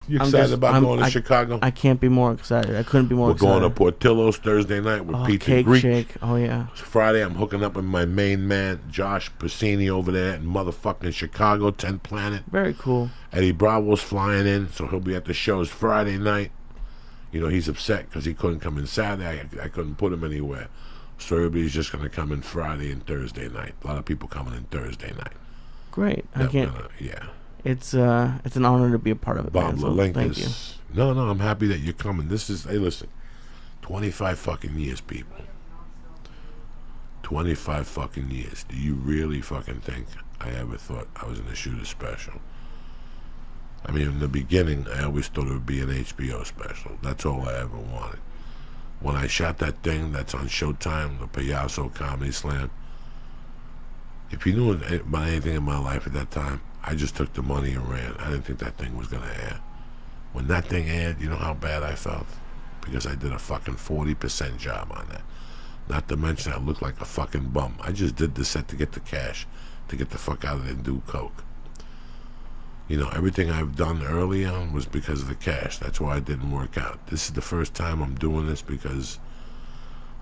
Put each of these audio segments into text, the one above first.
You excited about going to Chicago? I can't be more excited. I couldn't be more excited. We're going to Portillo's Thursday night with Pizza Cake Greek. Shake. Oh, yeah. Friday, I'm hooking up with my main man, Josh Piscini, over there in motherfucking Chicago, 10th Planet. Very cool. Eddie Bravo's flying in, so he'll be at the shows Friday night. You know, he's upset because he couldn't come in Saturday. I couldn't put him anywhere. So everybody's just going to come in Friday and Thursday night. A lot of people coming in Thursday night. Great. I can't. Yeah. It's an honor to be a part of it. Bob man, thank you. No, I'm happy that you're coming. Hey, listen, 25 fucking years, people. 25 fucking years. Do you really fucking think I ever thought I was going to shoot a special? I mean, in the beginning, I always thought it would be an HBO special. That's all I ever wanted. When I shot that thing that's on Showtime, the Payaso Comedy Slam, if you knew about anything in my life at that time, I just took the money and ran. I didn't think that thing was going to air. When that thing aired, you know how bad I felt? Because I did a fucking 40% job on that. Not to mention I looked like a fucking bum. I just did the set to get the cash, to get the fuck out of there and do coke. You know, everything I've done early on was because of the cash. That's why it didn't work out. This is the first time I'm doing this because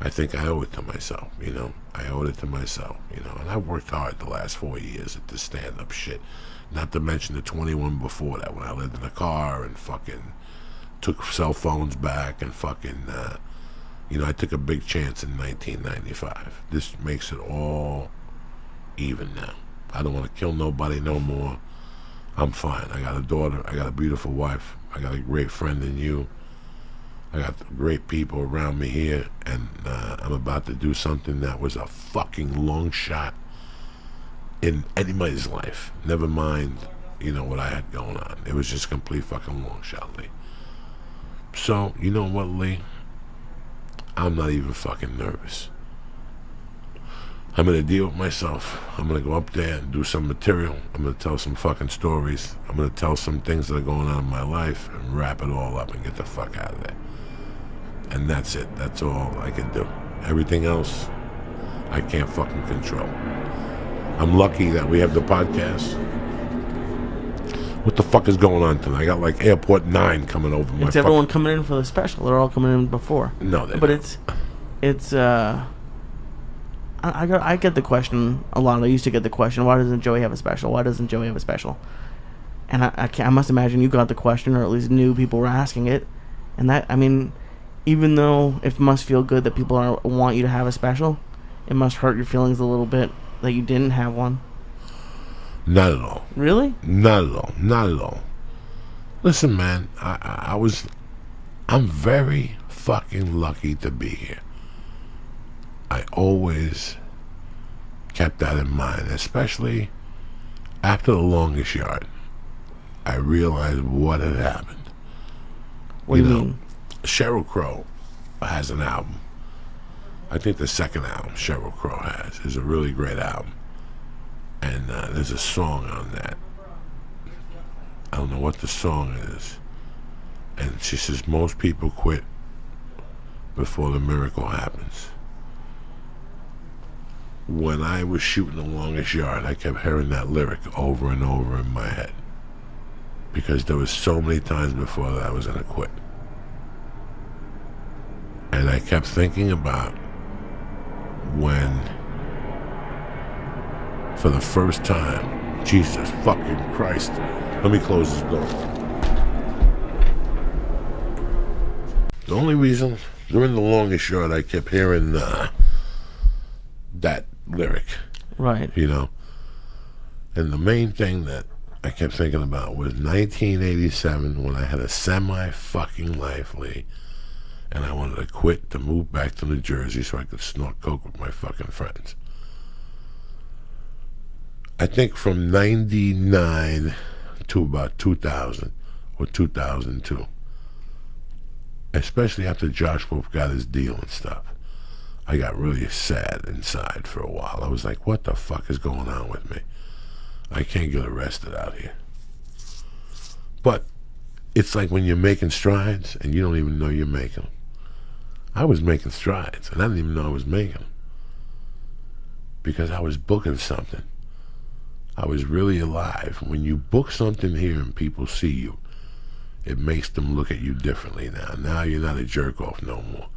I think I owe it to myself, you know. I owed it to myself, you know. And I've worked hard the last 4 years at this stand-up shit. Not to mention the 21 before that when I lived in a car and fucking took cell phones back and fucking, you know, I took a big chance in 1995. This makes it all even now. I don't want to kill nobody no more. I'm fine. I got a daughter. I got a beautiful wife. I got a great friend in you. I got great people around me here, and I'm about to do something that was a fucking long shot in anybody's life. Never mind, you know, what I had going on. It was just complete fucking long shot, Lee. So, you know what, Lee? I'm not even fucking nervous. I'm going to deal with myself. I'm going to go up there and do some material. I'm going to tell some fucking stories. I'm going to tell some things that are going on in my life and wrap it all up and get the fuck out of there. And that's it. That's all I can do. Everything else, I can't fucking control. I'm lucky that we have the podcast. What the fuck is going on tonight? I got like Airport 9 coming over my It's everyone coming in for the special. They're all coming in before. No, they're but not. it's I get the question a lot. I used to get the question, why doesn't Joey have a special? Why doesn't Joey have a special? And I must imagine you got the question, or at least knew people were asking it. And that, I mean, even though it must feel good that people want you to have a special, it must hurt your feelings a little bit that you didn't have one. Not at all. Really? Not at all. Not at all. Listen, man, I'm very fucking lucky to be here. I always kept that in mind, especially after The Longest Yard. I realized what had happened. What do you mean? Sheryl Crow has an album. I think the second album Sheryl Crow has is a really great album. And there's a song on that. I don't know what the song is. And she says, most people quit before the miracle happens. When I was shooting The Longest Yard, I kept hearing that lyric over and over in my head. Because there was so many times before that I was going to quit. And I kept thinking about when, for the first time, Jesus fucking Christ, let me close this door. The only reason, during The Longest Yard, I kept hearing that lyric. Right. You know? And the main thing that I kept thinking about was 1987, when I had a semi-fucking life, Lee, and I wanted to quit to move back to New Jersey so I could snort coke with my fucking friends. I think from 99 to about 2000 or 2002, especially after Josh Wolf got his deal and stuff, I got really sad inside for a while. I was like, what the fuck is going on with me? I can't get arrested out here. But it's like when you're making strides and you don't even know you're making them. I was making strides and I didn't even know I was making them. Because I was booking something. I was really alive. When you book something here and people see you, it makes them look at you differently now. Now you're not a jerk off no more.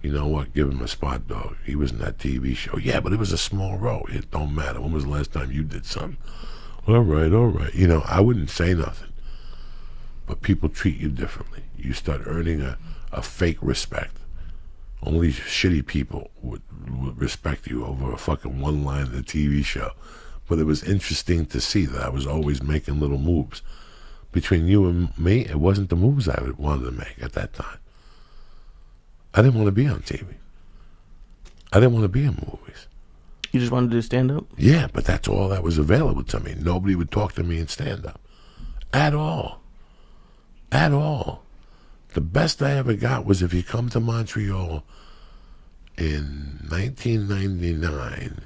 You know what? Give him a spot, dog. He was in that TV show. Yeah, but it was a small role. It don't matter. When was the last time you did something? All right. You know, I wouldn't say nothing. But people treat you differently. You start earning a fake respect. Only shitty people would respect you over a fucking one line in a TV show. But it was interesting to see that I was always making little moves. Between you and me, it wasn't the moves I wanted to make at that time. I didn't want to be on TV. I didn't want to be in movies. You just wanted to do stand-up? Yeah, but that's all that was available to me. Nobody would talk to me in stand-up. At all. At all. The best I ever got was if you come to Montreal in 1999,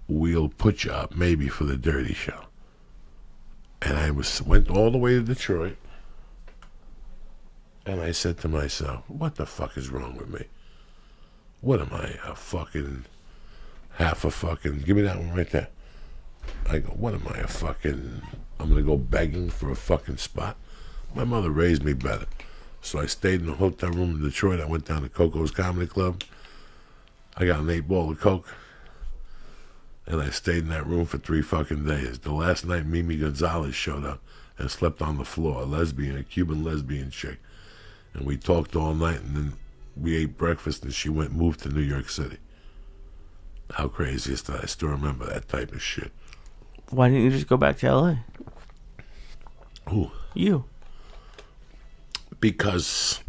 we'll put you up maybe for the Dirty Show. And I went all the way to Detroit, and I said to myself, what the fuck is wrong with me? What am I, give me that one right there. I go, what am I, I'm going to go begging for a fucking spot? My mother raised me better. So I stayed in a hotel room in Detroit. I went down to Coco's Comedy Club. I got an 8-ball of Coke. And I stayed in that room for 3 fucking days. The last night, Mimi Gonzalez showed up and slept on the floor, a Cuban lesbian chick. And we talked all night, and then we ate breakfast, and she moved to New York City. How crazy is that? I still remember that type of shit. Why didn't you just go back to L.A.? Who? You. Because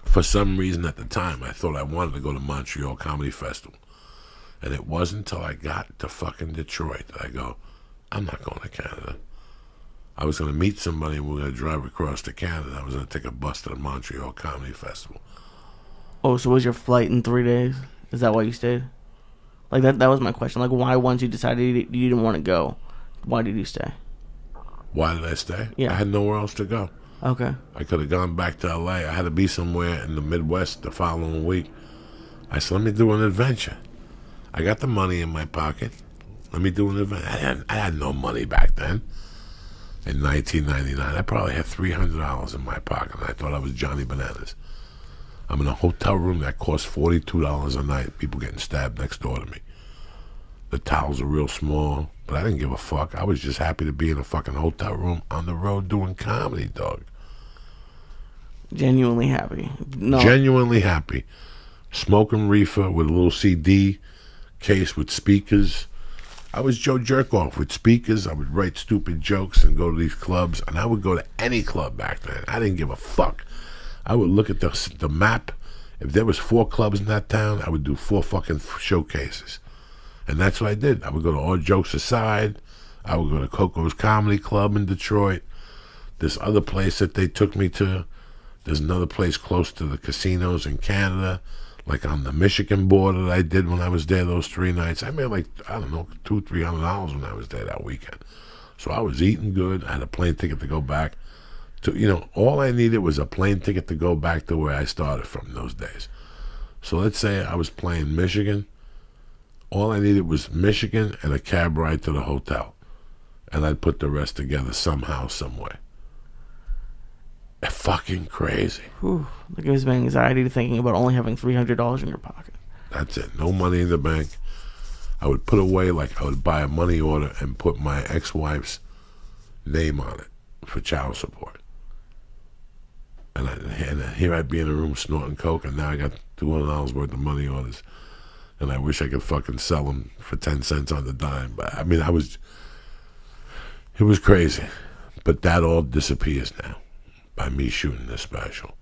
for some reason at the time, I thought I wanted to go to Montreal Comedy Festival. And it wasn't until I got to fucking Detroit that I go, I'm not going to Canada. I was going to meet somebody and we were going to drive across to Canada. I was going to take a bus to the Montreal Comedy Festival. Oh, so was your flight in 3 days? Is that why you stayed? Like, that was my question. Like, why once you decided you didn't want to go, why did you stay? Why did I stay? Yeah. I had nowhere else to go. Okay. I could have gone back to L.A. I had to be somewhere in the Midwest the following week. I said, let me do an adventure. I got the money in my pocket. Let me do an adventure. I had no money back then. In 1999, I probably had $300 in my pocket, and I thought I was Johnny Bananas. I'm in a hotel room that costs $42 a night. People getting stabbed next door to me. The towels are real small, but I didn't give a fuck. I was just happy to be in a fucking hotel room on the road doing comedy, dog. Genuinely happy. No. Genuinely happy. Smoking reefer with a little CD case with speakers. I was Joe Jerkoff with speakers. I would write stupid jokes and go to these clubs, and I would go to any club back then. I didn't give a fuck. I would look at the map. If there was 4 clubs in that town, I would do 4 fucking showcases. And that's what I did. I would go to All Jokes Aside. I would go to Coco's Comedy Club in Detroit. This other place that they took me to. There's another place close to the casinos in Canada, like on the Michigan border that I did when I was there those 3 nights. I made like, I don't know, $200-300 when I was there that weekend. So I was eating good. I had a plane ticket to go back. All I needed was a plane ticket to go back to where I started from those days. So let's say I was playing Michigan. All I needed was Michigan and a cab ride to the hotel. And I'd put the rest together somehow, some way. Fucking crazy. Whew. That gives me anxiety thinking about only having $300 in your pocket. That's it. No money in the bank. I would put away, like I would buy a money order and put my ex-wife's name on it for child support. And here I'd be in a room snorting coke, and now I got $200 worth of money orders. And I wish I could fucking sell them for 10 cents on the dime. But I mean, it was crazy. But that all disappears now by me shooting this special.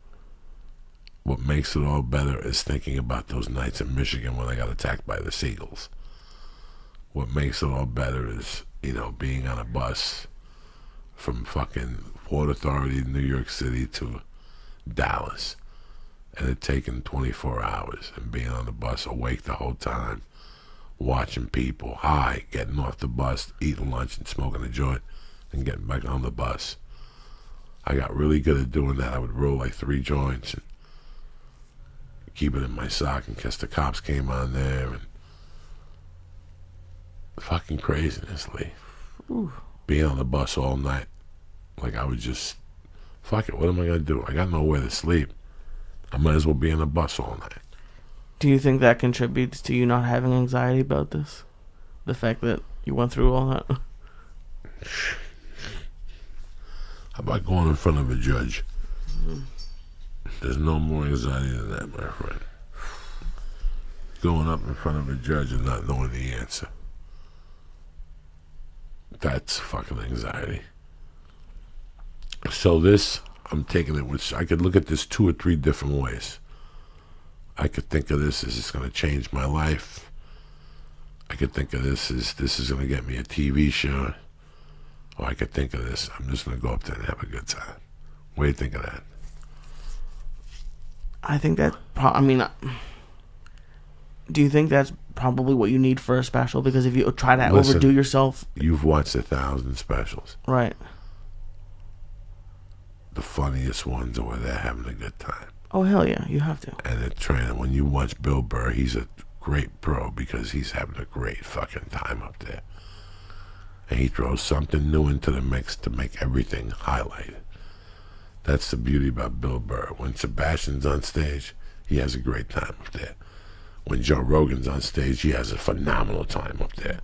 What makes it all better is thinking about those nights in Michigan when I got attacked by the seagulls. What makes it all better is, being on a bus from fucking Port Authority in New York City to Dallas, and it taking 24 hours and being on the bus awake the whole time, watching people, high, getting off the bus, eating lunch and smoking a joint, and getting back on the bus. I got really good at doing that. I would roll like 3 joints and keep it in my sock in case the cops came on there, and fucking craziness, Lee. Ooh. Being on the bus all night, like I would just Fuck it, what am I going to do? I got nowhere to sleep. I might as well be in a bus all night. Do you think that contributes to you not having anxiety about this? The fact that you went through all that? How about going in front of a judge? There's no more anxiety than that, my friend. Going up in front of a judge and not knowing the answer. That's fucking anxiety. So this, I'm taking it with, I could look at this 2 or 3 different ways. I could think of this as it's going to change my life. I could think of this as this is going to get me a TV show. Or I could think of this, I'm just going to go up there and have a good time. What do you think of that? I think that, do you think that's probably what you need for a special? Because if you try to overdo yourself... You've watched 1,000 specials. Right. The funniest ones are where they're having a good time. Oh, hell yeah, you have to. And they're training. When you watch Bill Burr, he's a great pro because he's having a great fucking time up there. And he throws something new into the mix to make everything highlighted. That's the beauty about Bill Burr. When Sebastian's on stage, he has a great time up there. When Joe Rogan's on stage, he has a phenomenal time up there.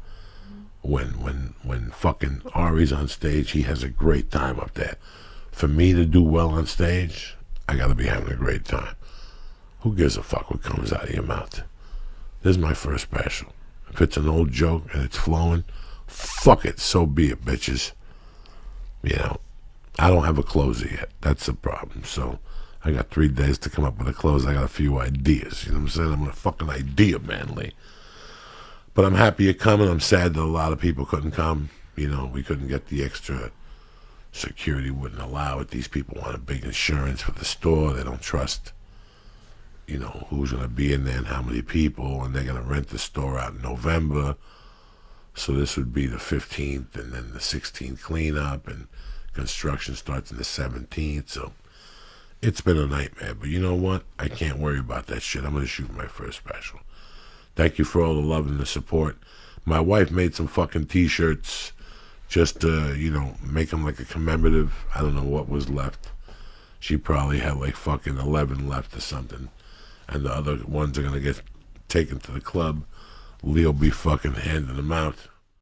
When fucking Ari's on stage, he has a great time up there. For me to do well on stage, I gotta be having a great time. Who gives a fuck what comes out of your mouth? This is my first special. If it's an old joke and it's flowing, fuck it, so be it, bitches. You know, I don't have a closer yet. That's the problem. So I got 3 days to come up with a close. I got a few ideas. You know what I'm saying? I'm a fucking idea man, Lee. But I'm happy you're coming. I'm sad that a lot of people couldn't come. You know, we couldn't get the extra security, wouldn't allow it. These people want a big insurance for the store. They don't trust, you know, who's going to be in there and how many people. And they're going to rent the store out in November. So this would be the 15th and then the 16th cleanup. And construction starts on the 17th. So it's been a nightmare. But you know what? I can't worry about that shit. I'm going to shoot my first special. Thank you for all the love and the support. My wife made some fucking t-shirts just to, you know, make them like a commemorative. I don't know what was left. She probably had like fucking 11 left or something. And the other ones are going to get taken to the club. Lee'll be fucking handing them out.